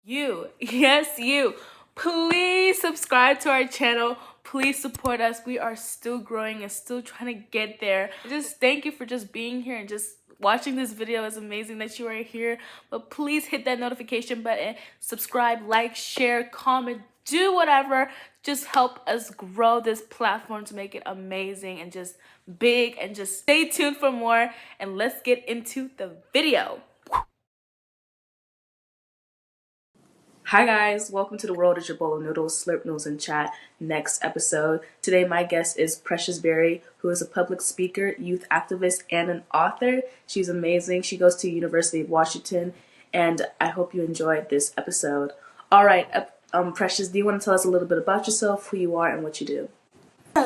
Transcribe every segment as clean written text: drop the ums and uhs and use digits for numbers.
Yes, you. Please subscribe to our channel. Please support us. We are still growing and still trying to get there. Just thank you for just being here and just watching this video. It's amazing that you are here. But please hit that notification button, subscribe, like, share, comment, do whatever. Just help us grow this platform to make it amazing and just big, and just stay tuned for more, and let's get into the video. Hi guys, welcome to the world of your bowl of noodles, slurp noodles, and chat. Next episode. Today my guest is Precious Berry, who is a public speaker, youth activist, and an author. She's amazing. She goes to University of Washington, and I hope you enjoyed this episode. All right, Precious, do you want to tell us a little bit about yourself, who you are, and what you do?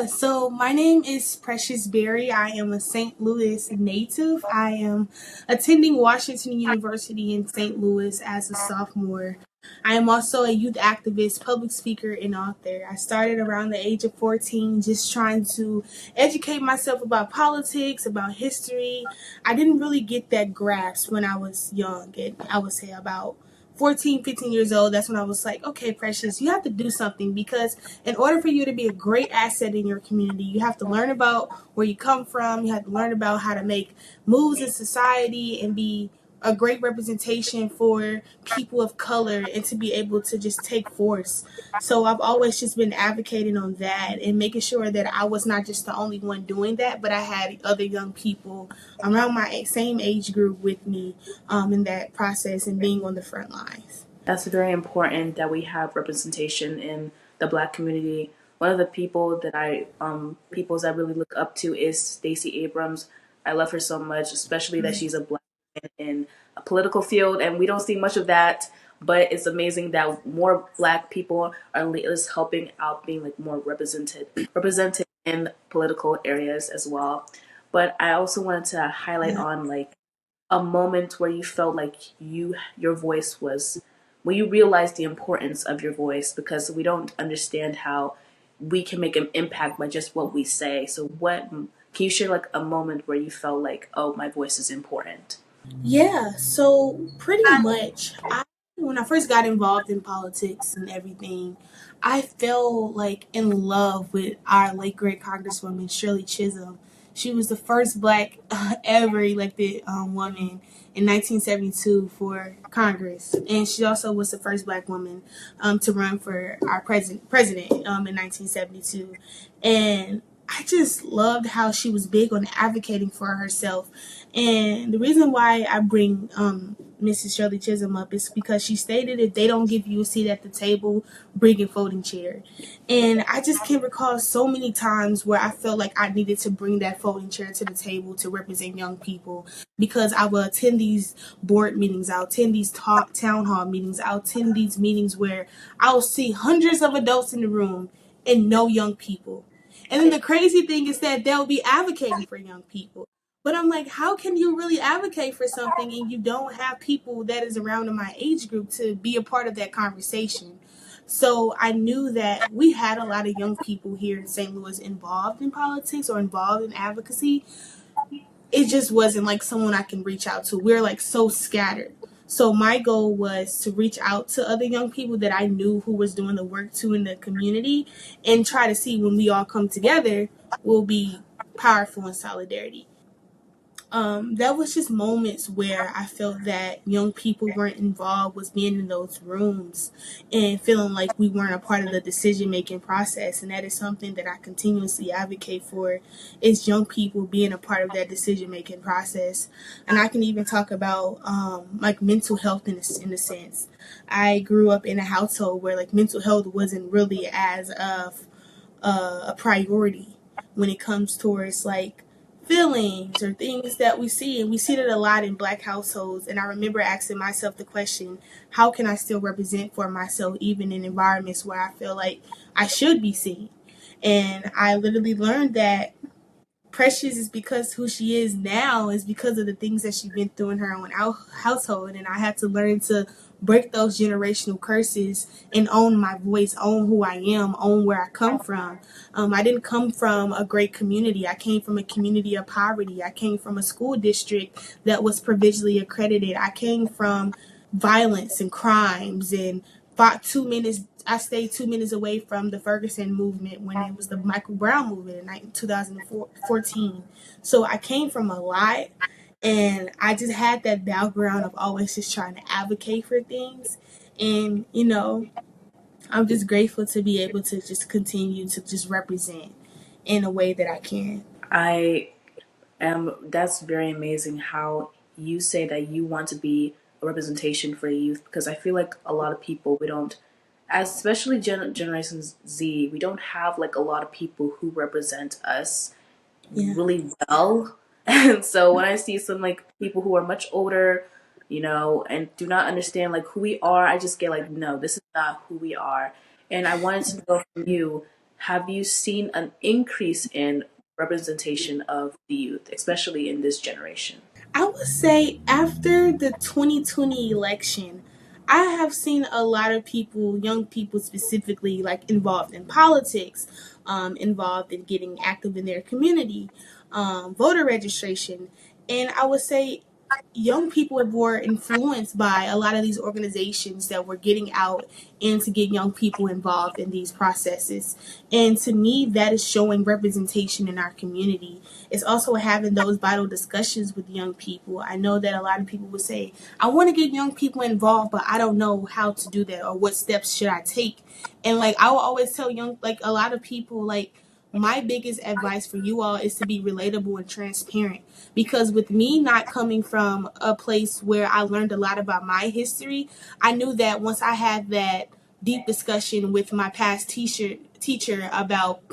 So my name is Precious Berry. I am a St. Louis native. I am attending Washington University in St. Louis as a sophomore. I am also a youth activist, public speaker, and author. I started around the age of 14 just trying to educate myself about politics, about history. I didn't really get that grasp when I was young, and I would say about 14, 15 years old. That's when I was like, okay, Precious, you have to do something, because in order for you to be a great asset in your community, you have to learn about where you come from. You have to learn about how to make moves in society and be a great representation for people of color, and to be able to just take force. So I've always just been advocating on that and making sure that I was not just the only one doing that, but I had other young people around my same age group with me in that process and being on the front lines. That's very important that we have representation in the Black community. One of the people that peoples I really look up to is Stacey Abrams. I love her so much, especially that she's a Black woman in a political field, and we don't see much of that. But it's amazing that more Black people are at least helping out, being like more represented in political areas as well. But I also wanted to highlight on like a moment where you felt like your voice was, when you realized the importance of your voice, because we don't understand how we can make an impact by just what we say. So what can you share like a moment where you felt like, oh, my voice is important? Yeah, so pretty much, when I first got involved in politics and everything, I fell like in love with our late great Congresswoman Shirley Chisholm. She was the first Black ever elected woman in 1972 for Congress, and she also was the first Black woman to run for our president in 1972. And I just loved how she was big on advocating for herself. And the reason why I bring Mrs. Shirley Chisholm up is because she stated, if they don't give you a seat at the table, bring a folding chair. And I just can recall so many times where I felt like I needed to bring that folding chair to the table to represent young people, because I will attend these board meetings, I'll attend these town hall meetings, I'll attend these meetings where I'll see hundreds of adults in the room and no young people. And then the crazy thing is that they'll be advocating for young people. But I'm like, how can you really advocate for something and you don't have people that is around in my age group to be a part of that conversation? So I knew that we had a lot of young people here in St. Louis involved in politics or involved in advocacy. It just wasn't like someone I can reach out to. We're like so scattered. So my goal was to reach out to other young people that I knew who was doing the work too in the community, and try to see, when we all come together, we'll be powerful in solidarity. That was just moments where I felt that young people weren't involved, was being in those rooms and feeling like we weren't a part of the decision-making process. And that is something that I continuously advocate for, is young people being a part of that decision-making process. And I can even talk about like mental health in a sense. I grew up in a household where like mental health wasn't really as of a priority when it comes towards like feelings or things that we see. And we see that a lot in Black households. And I remember asking myself the question, how can I still represent for myself even in environments where I feel like I should be seen? And I literally learned that Precious is because who she is now is because of the things that she's been through in her own household. And I had to learn to break those generational curses and own my voice, own who I am, own where I come from. I didn't come from a great community. I came from a community of poverty. I came from a school district that was provincially accredited. I came from violence and crimes and fought 2 minutes. I stayed 2 minutes away from the Ferguson movement when it was the Michael Brown movement in 2014. So I came from a lot, and I just had that background of always just trying to advocate for things. And, I'm just grateful to be able to just continue to just represent in a way that I can. I That's very amazing how you say that you want to be a representation for youth, because I feel like a lot of people, we don't, especially Generation Z, we don't have like a lot of people who represent us Yeah. really well. And so when I see some like people who are much older, and do not understand like who we are, I just get like, no, this is not who we are. And I wanted to know from you, have you seen an increase in representation of the youth, especially in this generation? I would say after the 2020 election, I have seen a lot of people, young people specifically, like involved in politics, involved in getting active in their community, voter registration. And I would say young people were influenced by a lot of these organizations that were getting out and to get young people involved in these processes. And to me, that is showing representation in our community. It's also having those vital discussions with young people. I know that a lot of people would say, I want to get young people involved, but I don't know how to do that or what steps should I take. And like I will always tell like a lot of people, like, my biggest advice for you all is to be relatable and transparent, because with me not coming from a place where I learned a lot about my history, I knew that once I had that deep discussion with my past teacher about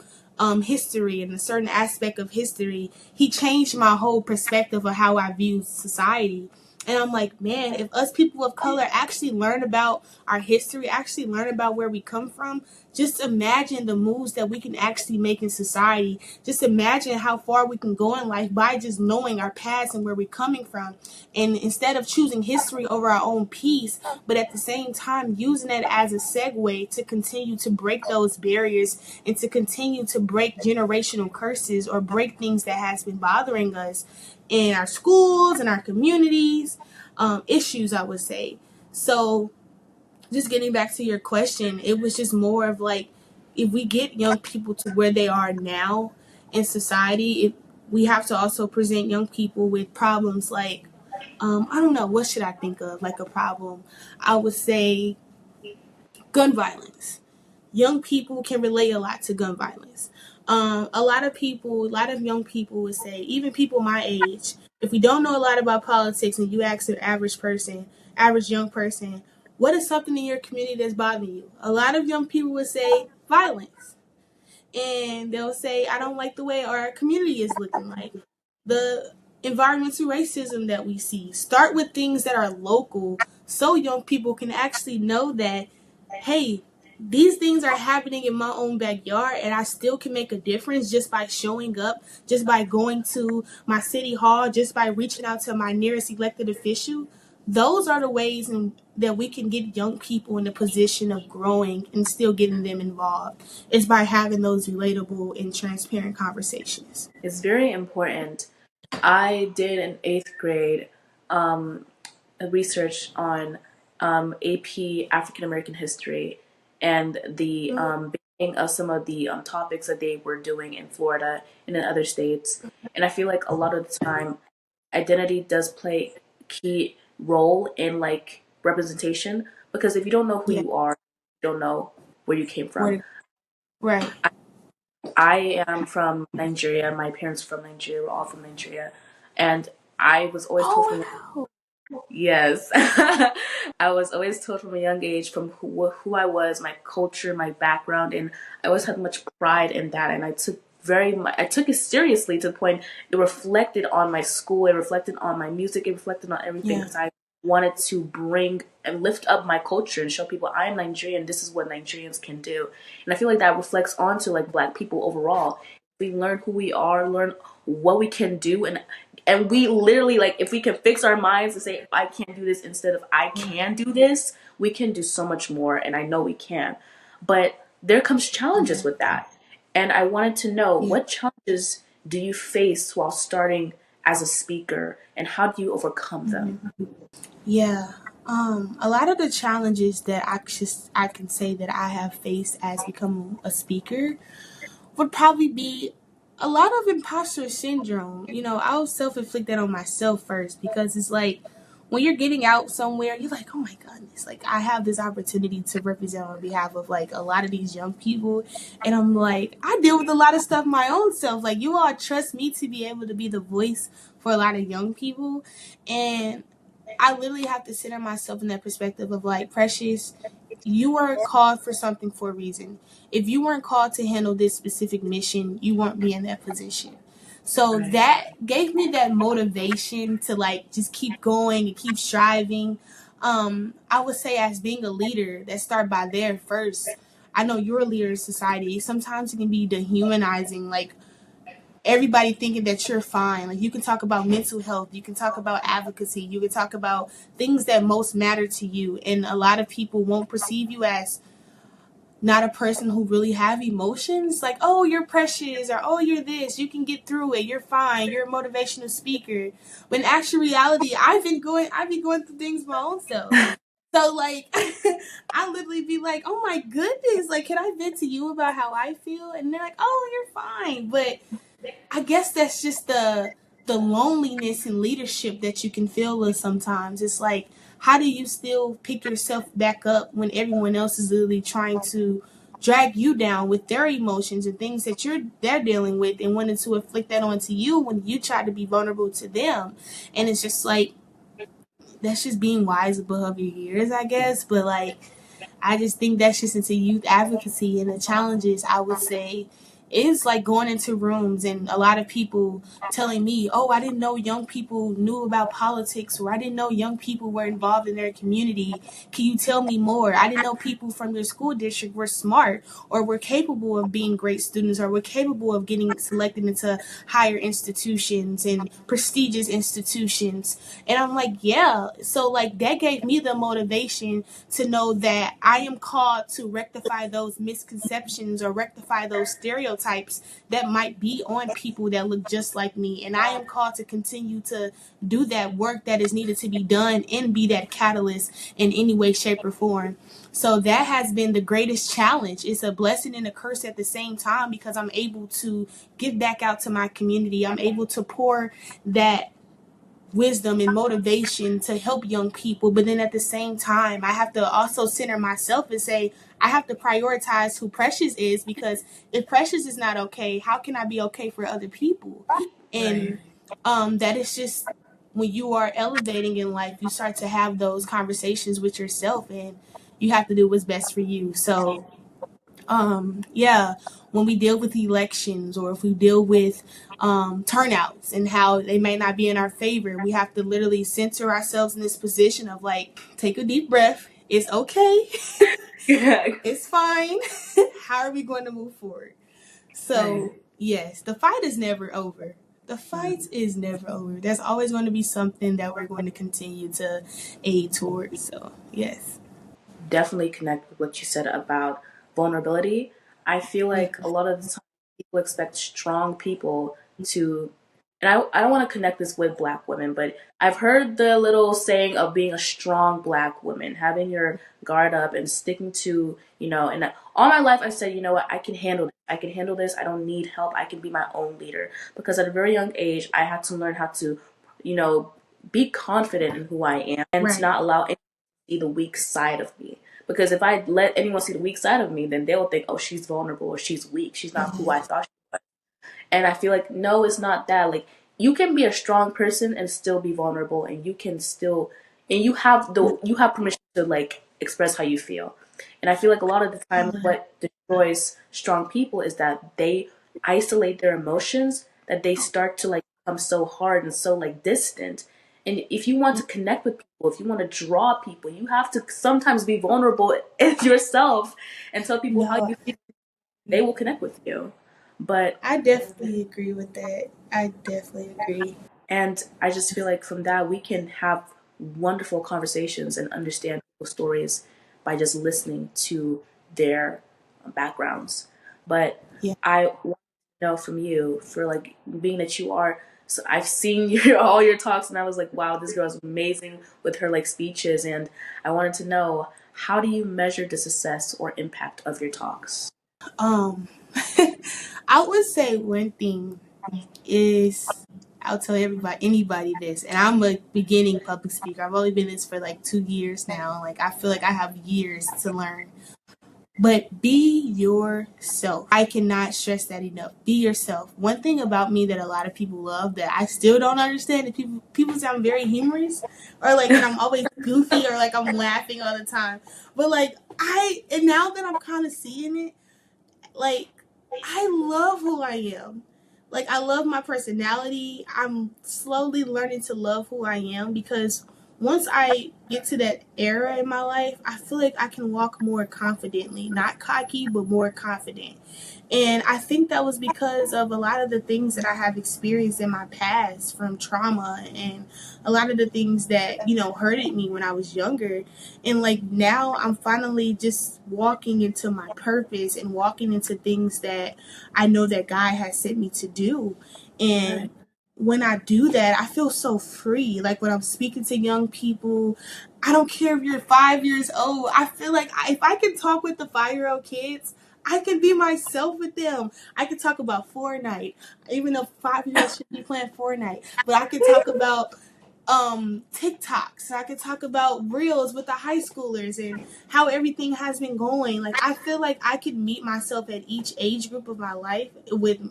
history and a certain aspect of history, he changed my whole perspective of how I viewed society. And I'm like, man, if us people of color actually learn about our history, actually learn about where we come from, just imagine the moves that we can actually make in society. Just imagine how far we can go in life by just knowing our past and where we're coming from. And instead of choosing history over our own peace, but at the same time using it as a segue to continue to break those barriers and to continue to break generational curses or break things that has been bothering us in our schools and our communities, issues, I would say. So just getting back to your question, it was just more of like, if we get young people to where they are now in society, we have to also present young people with problems like, I don't know, what should I think of like a problem? I would say gun violence. Young people can relate a lot to gun violence. A lot of young people would say, even people my age, if we don't know a lot about politics and you ask an average person, average young person, what is something in your community that's bothering you? A lot of young people would say violence. And they'll say, I don't like the way our community is looking like. The environmental racism that we see. Start with things that are local so young people can actually know that, hey, these things are happening in my own backyard and I still can make a difference just by showing up, just by going to my city hall, just by reaching out to my nearest elected official. Those are the ways that we can get young people in a position of growing and still getting them involved, is by having those relatable and transparent conversations. It's very important. I did in eighth grade a research on AP African American history and the beginning of some of the topics that they were doing in Florida and in other states. And I feel like a lot of the time, identity does play a key role in like representation, because if you don't know who Yeah. you are, you don't know where you came from. Right. I am from Nigeria. My parents are from Nigeria. We're all from Nigeria, and I was always told from Oh, yes, I was always told from a young age from who I was, my culture, my background, and I always had much pride in that. And I took it seriously to the point it reflected on my school, it reflected on my music, it reflected on everything, yeah. because I wanted to bring and lift up my culture and show people I am Nigerian. This is what Nigerians can do, and I feel like that reflects onto like Black people overall. We learn who we are, learn what we can do, and we literally, like, if we can fix our minds to say I can't do this instead of I can do this, we can do so much more, and I know we can. But there comes challenges with that, and I wanted to know, Yeah. what challenges do you face while starting as a speaker, and how do you overcome them? Yeah. A lot of the challenges that I can say that I have faced as becoming a speaker would probably be a lot of imposter syndrome. You know, I'll self inflict that on myself first because it's like when you're getting out somewhere, you're like, oh my goodness, like I have this opportunity to represent on behalf of like a lot of these young people. And I'm like, I deal with a lot of stuff my own self. Like, you all trust me to be able to be the voice for a lot of young people. And I literally have to center myself in that perspective of like, Precious, you were called for something for a reason. If you weren't called to handle this specific mission, you won't be in that position. So Right. that gave me that motivation to like just keep going and keep striving. I would say as being a leader, that start by there first. I know you're a leader in society. Sometimes it can be dehumanizing, like everybody thinking that you're fine. Like, you can talk about mental health, you can talk about advocacy, you can talk about things that most matter to you, and a lot of people won't perceive you as not a person who really have emotions. Like, oh, you're precious, or oh, you're this, you can get through it, you're fine, you're a motivational speaker. But in actual reality, I've been going through things my own self. So like I literally be like, oh my goodness, like, can I vent to you about how I feel? And they're like, oh, you're fine. But I guess that's just the loneliness and leadership that you can feel sometimes. It's like, how do you still pick yourself back up when everyone else is literally trying to drag you down with their emotions and things that they're dealing with, and wanting to inflict that onto you when you try to be vulnerable to them. And it's just like, that's just being wise above your years, I guess. But like, I just think that's just into youth advocacy, and the challenges I would say is like going into rooms and a lot of people telling me, oh, I didn't know young people knew about politics, or I didn't know young people were involved in their community. Can you tell me more? I didn't know people from your school district were smart, or were capable of being great students, or were capable of getting selected into higher institutions and prestigious institutions. And I'm like, yeah. So like, that gave me the motivation to know that I am called to rectify those misconceptions or rectify those stereotypes that might be on people that look just like me. And I am called to continue to do that work that is needed to be done and be that catalyst in any way, shape, or form. So that has been the greatest challenge. It's a blessing and a curse at the same time, because I'm able to give back out to my community. I'm able to pour that wisdom and motivation to help young people. But then at the same time, I have to also center myself and say, I have to prioritize who Precious is, because if Precious is not okay, how can I be okay for other people? Right. And that is just, when you are elevating in life, you start to have those conversations with yourself, and you have to do what's best for you. So yeah, when we deal with elections, or if we deal with turnouts and how they may not be in our favor, we have to literally center ourselves in this position of like, take a deep breath. It's okay. Yeah. It's fine. How are we going to move forward? Right. So yes, the fight is never over. The fight is never over. There's always going to be something that we're going to continue to aid towards. So yes. Definitely connect with what you said about vulnerability. I feel Yeah. like a lot of the time people expect strong people to, and I don't want to connect this with black women, but I've heard the little saying of being a strong black woman, having your guard up and sticking to, and all my life I said, you know what, I can handle this. I can handle this. I don't need help. I can be my own leader. Because at a very young age, I had to learn how to, you know, be confident in who I am and to Right. not allow anyone to see the weak side of me. Because if I let anyone see the weak side of me, then they will think, oh, she's vulnerable or she's weak. She's not who I thought she was. And I feel like, no, it's not that. Like, you can be a strong person and still be vulnerable, and you can still, and you have permission to like express how you feel. And I feel like a lot of the time, what destroys strong people is that they isolate their emotions, that they start to like become so hard and so like distant. And if you want to connect with people, if you want to draw people, you have to sometimes be vulnerable in yourself and tell people how No, you feel. They will connect with you. But I definitely agree with that. I definitely agree. And I just feel like from that, we can have wonderful conversations and understand people's stories by just listening to their backgrounds. But Yeah. I want to know from you, for like being that you are So I've seen your all your talks, and I was like, wow, this girl is amazing with her like speeches, and I wanted to know, how do you measure the success or impact of your talks? Um, I would say one thing is I'll tell anybody this, and I'm a beginning public speaker. I've only been this for like 2 years now. Like I feel like I have years to learn. But be yourself. I cannot stress that enough. Be yourself. One thing about me that a lot of people love that I still don't understand is people say I'm very humorous, or like that I'm always goofy, or like I'm laughing all the time. But like and now that I'm kind of seeing it, like I love who I am. Like I love my personality. I'm slowly learning to love who I am because once I get to that era in my life, I feel like I can walk more confidently, not cocky, but more confident. And I think that was because of a lot of the things that I have experienced in my past from trauma and a lot of the things that, hurted me when I was younger. And like now I'm finally just walking into my purpose and walking into things that I know that God has sent me to do. And Right. when I do that, I feel so free. Like when I'm speaking to young people, I don't care if you're 5 years old. I feel like if I can talk with the 5-year-old kids, I can be myself with them. I can talk about Fortnite, even though 5 year olds should be playing Fortnite. But I can talk about TikToks. I could talk about reels with the high schoolers and how everything has been going. Like I feel like I could meet myself at each age group of my life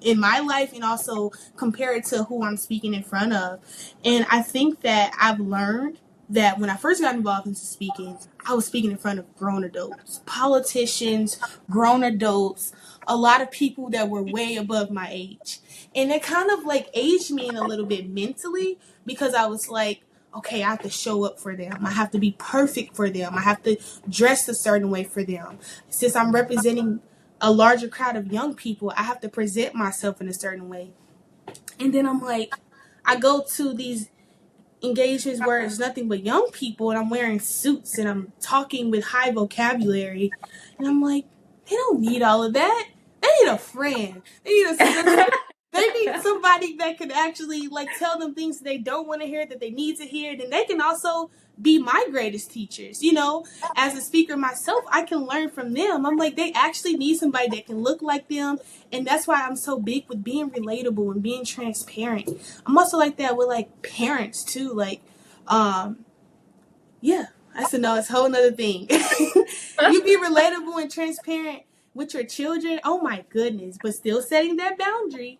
in my life and also compare it to who I'm speaking in front of. And I think that I've learned that when I first got involved into speaking, I was speaking in front of grown adults, politicians, grown adults, a lot of people that were way above my age. And it kind of like aged me in a little bit mentally because I was like, okay, I have to show up for them. I have to be perfect for them. I have to dress a certain way for them. Since I'm representing a larger crowd of young people, I have to present myself in a certain way. And then I'm like, I go to these engagements where it's nothing but young people and I'm wearing suits and I'm talking with high vocabulary. And I'm like, they don't need all of that. They need a friend. They need they need somebody that can actually like tell them things they don't want to hear that they need to hear. Then they can also be my greatest teachers. As a speaker myself, I can learn from them. I'm like, they actually need somebody that can look like them. And that's why I'm so big with being relatable and being transparent. I'm also like that with like parents too. Like, yeah, I said no, it's a whole nother thing. You be relatable and transparent with your children. Oh my goodness, but still setting that boundary.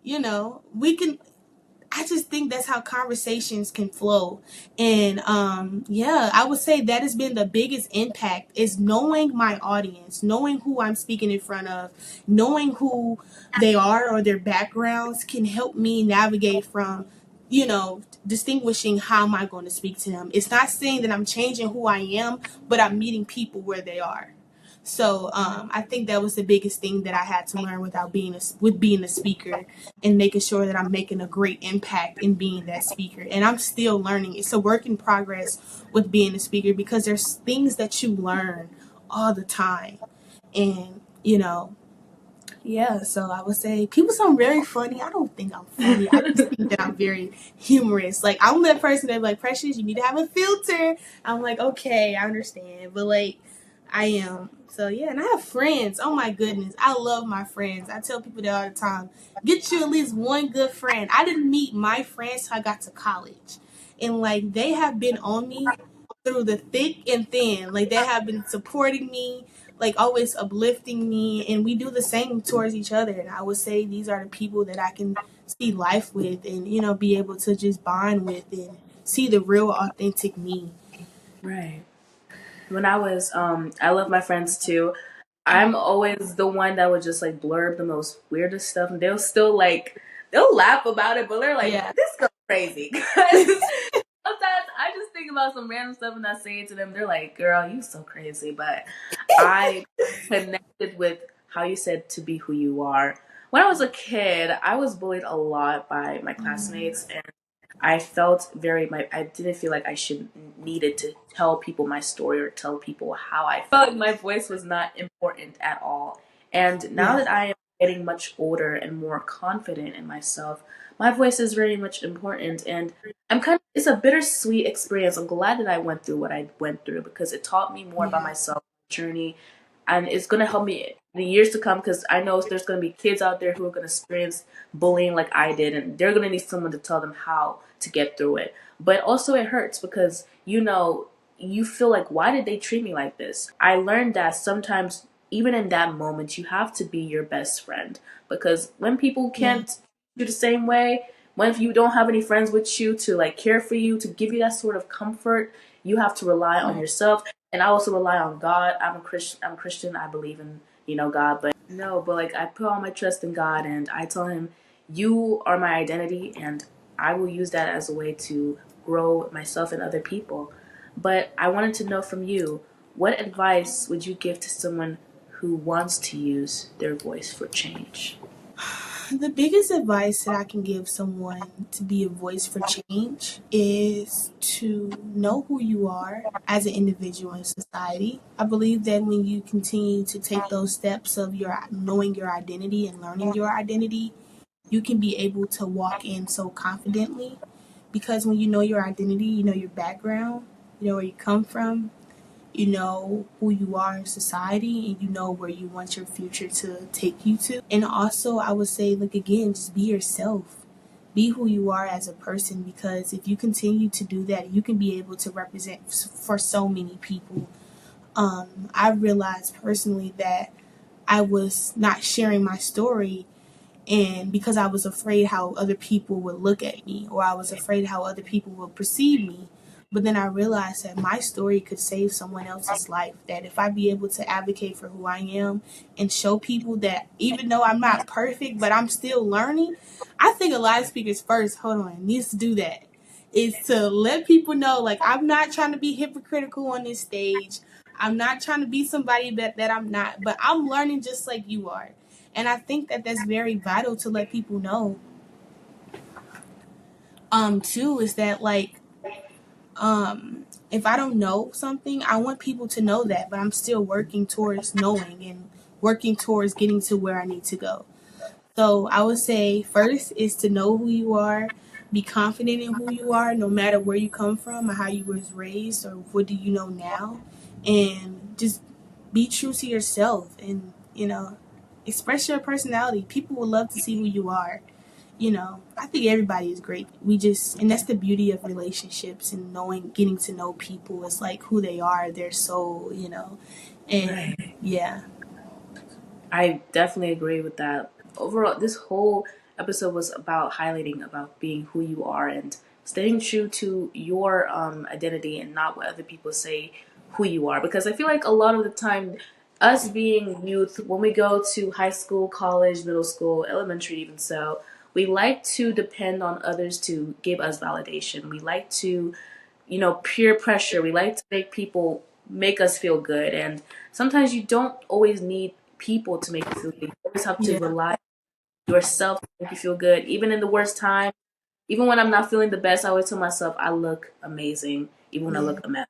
We can. I just think that's how conversations can flow. And yeah, I would say that has been the biggest impact is knowing my audience, knowing who I'm speaking in front of, knowing who they are or their backgrounds can help me navigate from, distinguishing how am I going to speak to them. It's not saying that I'm changing who I am, but I'm meeting people where they are. So I think that was the biggest thing that I had to learn with being a speaker and making sure that I'm making a great impact in being that speaker. And I'm still learning. It's a work in progress with being a speaker because there's things that you learn all the time. And, yeah, so I would say people say I'm very funny. I don't think I'm funny. I just think that I'm very humorous. Like I'm that person that's like, Precious, you need to have a filter. I'm like, okay, I understand. But like I am. So yeah, and I have friends. Oh my goodness. I love my friends. I tell people that all the time. Get you at least one good friend. I didn't meet my friends till I got to college. And like they have been on me through the thick and thin. Like they have been supporting me, like always uplifting me, and we do the same towards each other. And I would say these are the people that I can see life with and, be able to just bond with and see the real authentic me. Right. When I love my friends too. I'm always the one that would just like blurb the most weirdest stuff, and they'll still like they'll laugh about it, but they're like, Yeah. "This girl's crazy." 'Cause sometimes I just think about some random stuff and I say it to them. They're like, "Girl, you so crazy," but I connected with how you said to be who you are. When I was a kid, I was bullied a lot by my classmates, and I felt I didn't feel like I should needed to tell people my story or tell people how I felt like my voice was not important at all. And now Yeah. that I am getting much older and more confident in myself, my voice is very much important. And it's a bittersweet experience. I'm glad that I went through what I went through because it taught me more about Yeah. myself, journey, and it's going to help me in the years to come because I know there's going to be kids out there who are going to experience bullying like I did, and they're going to need someone to tell them how to get through it. But also, it hurts because you feel like, why did they treat me like this? I learned that sometimes, even in that moment, you have to be your best friend because when people Yeah. can't do the same way, when if you don't have any friends with you to like care for you, to give you that sort of comfort, you have to rely on Right. yourself. And I also rely on God. I'm a Christian. I'm Christian. I believe in God, but no, but like I put all my trust in God, and I tell Him, "You are my identity, and I will use that as a way to grow myself and other people." But I wanted to know from you, what advice would you give to someone who wants to use their voice for change? The biggest advice that I can give someone to be a voice for change is to know who you are as an individual in society. I believe that when you continue to take those steps of your knowing your identity and learning your identity, you can be able to walk in so confidently because when you know your identity, you know your background, you know where you come from, you know who you are in society, and you know where you want your future to take you to. And also, I would say, like, again, just be yourself. Be who you are as a person because if you continue to do that, you can be able to represent for so many people. I realized personally that I was not sharing my story and because I was afraid how other people would look at me or I was afraid how other people would perceive me. But then I realized that my story could save someone else's life. That if I be able to advocate for who I am and show people that even though I'm not perfect, but I'm still learning, I think a lot of speakers first, hold on, needs to do that. Is to let people know, like, I'm not trying to be hypocritical on this stage. I'm not trying to be somebody that I'm not, but I'm learning just like you are. And I think that that's very vital to let people know. Too is that like if I don't know something, I want people to know that, but I'm still working towards knowing and working towards getting to where I need to go. So I would say first is to know who you are, be confident in who you are, no matter where you come from or how you was raised or what do you know now, and just be true to yourself and express your personality. People will love to see who you are. I think everybody is great. And that's the beauty of relationships and knowing, getting to know people. It's like who they are, their soul, and Right. yeah, I definitely agree with that. Overall, this whole episode was about highlighting about being who you are and staying true to your identity and not what other people say who you are. Because I feel like a lot of the time, us being youth, when we go to high school, college, middle school, elementary, even so, we like to depend on others to give us validation. We like to, peer pressure. We like to make people make us feel good. And sometimes you don't always need people to make you feel good. You always have to yeah, rely on yourself to make you feel good. Even in the worst time, even when I'm not feeling the best, I always tell myself I look amazing, even when I yeah. look a mess.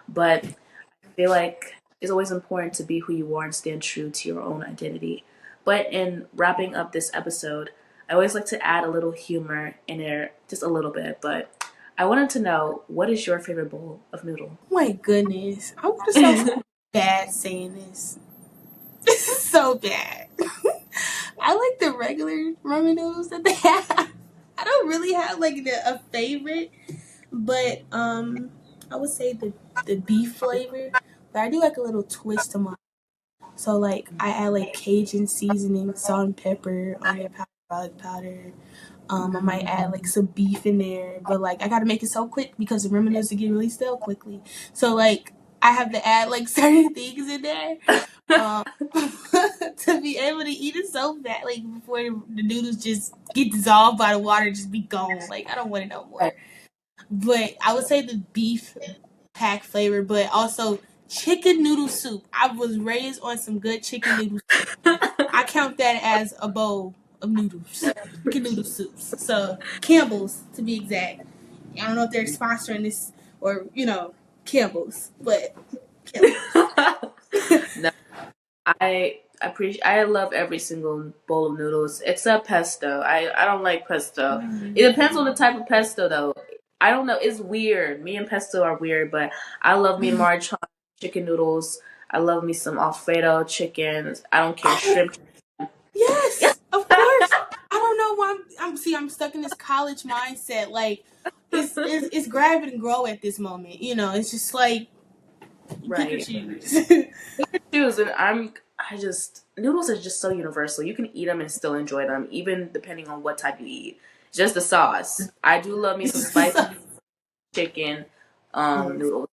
But I feel like it's always important to be who you are and stand true to your own identity. But in wrapping up this episode, I always like to add a little humor in there, just a little bit. But I wanted to know, what is your favorite bowl of noodle? My goodness, I'm gonna sound so bad saying this. This is so bad. I like the regular ramen noodles that they have. I don't really have like a favorite, but I would say the beef flavor. But I do like a little twist to mine. So like I add like Cajun seasoning, salt and pepper, onion powder, garlic powder. I might add like some beef in there, but like I gotta make it so quick because the ramen noodles get really stale quickly. So like I have to add like certain things in there um, to be able to eat it so bad, like before the noodles just get dissolved by the water, and just be gone. Like I don't want it no more. But I would say the beef pack flavor, but also chicken noodle soup. I was raised on some good chicken noodle soup. I count that as a bowl of noodles, chicken noodle soups. So Campbell's, to be exact. I don't know if they're sponsoring this or Campbell's, but Campbell's. No, I I love every single bowl of noodles except pesto. I don't like pesto. Mm. It depends on the type of pesto though. I don't know. It's weird. Me and pesto are weird, but I love me Marchon chicken noodles. I love me some Alfredo chicken. I don't care Oh, shrimp. yes, of course. I don't know why I'm stuck in this college mindset. Like it's grab and grow at this moment. You know, it's just like pick or Right. choose. Choose and I just noodles are just so universal. You can eat them and still enjoy them, even depending on what type you eat. Just the sauce. I do love me some spicy chicken Yes. noodles.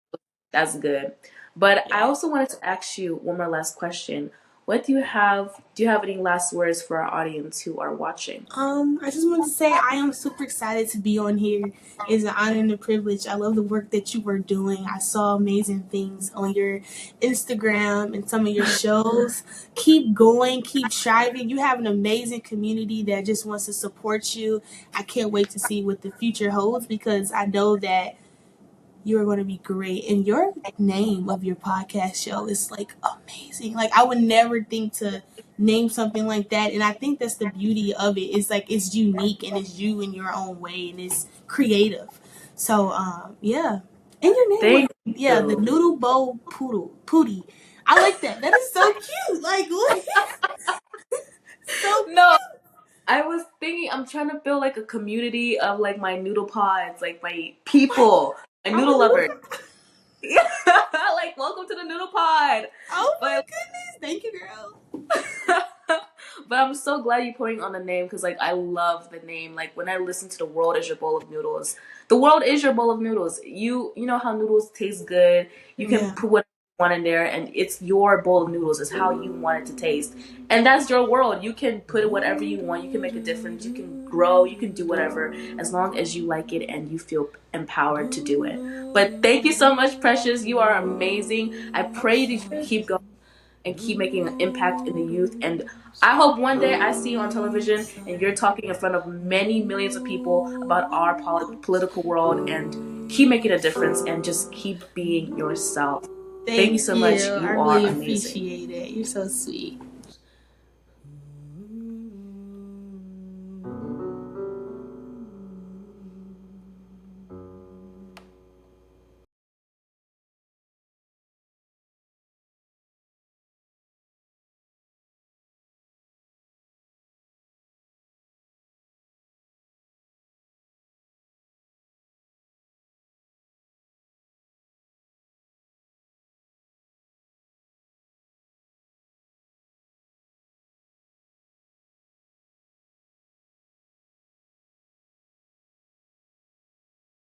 That's good. But I Yeah. also wanted to ask you one more last question. What do you have? Do you have any last words for our audience who are watching? I just wanted to say I am super excited to be on here. It's an honor and a privilege. I love the work that you were doing. I saw amazing things on your Instagram and some of your shows. Keep going, keep striving. You have an amazing community that just wants to support you. I can't wait to see what the future holds because I know that you are going to be great. And your name of your podcast show is like amazing. Like I would never think to name something like that. And I think that's the beauty of it. It's like it's unique and it's you in your own way and it's creative. So yeah. And your name was Thank yeah, the you. Noodle Bowl Pootie. I like that. That is so cute. Like what? So No, I was thinking I'm trying to build like a community of like my noodle pods, like my what? people, my I'm a noodle lovers. noodle. Like welcome to the noodle pod. Oh my But goodness. Thank you, girl. but I'm so glad you're putting on the name because like I love the name. Like when I listen to the world is your bowl of noodles, the world is your bowl of noodles. You know how noodles taste good. You can Yeah. put what you want in there, and it's your bowl of noodles. It's how you want it to taste, and that's your world. You can put whatever you want. You can make a difference. You can grow. You can do whatever as long as you like it and you feel empowered to do it. But thank you so much, Precious. You are amazing. I pray that you keep going and keep making an impact in the youth. And I hope one day I see you on television and you're talking in front of many millions of people about our political world and keep making a difference and just keep being yourself. Thank you Thank so you. much. I You are really amazing. appreciate it. You're so sweet.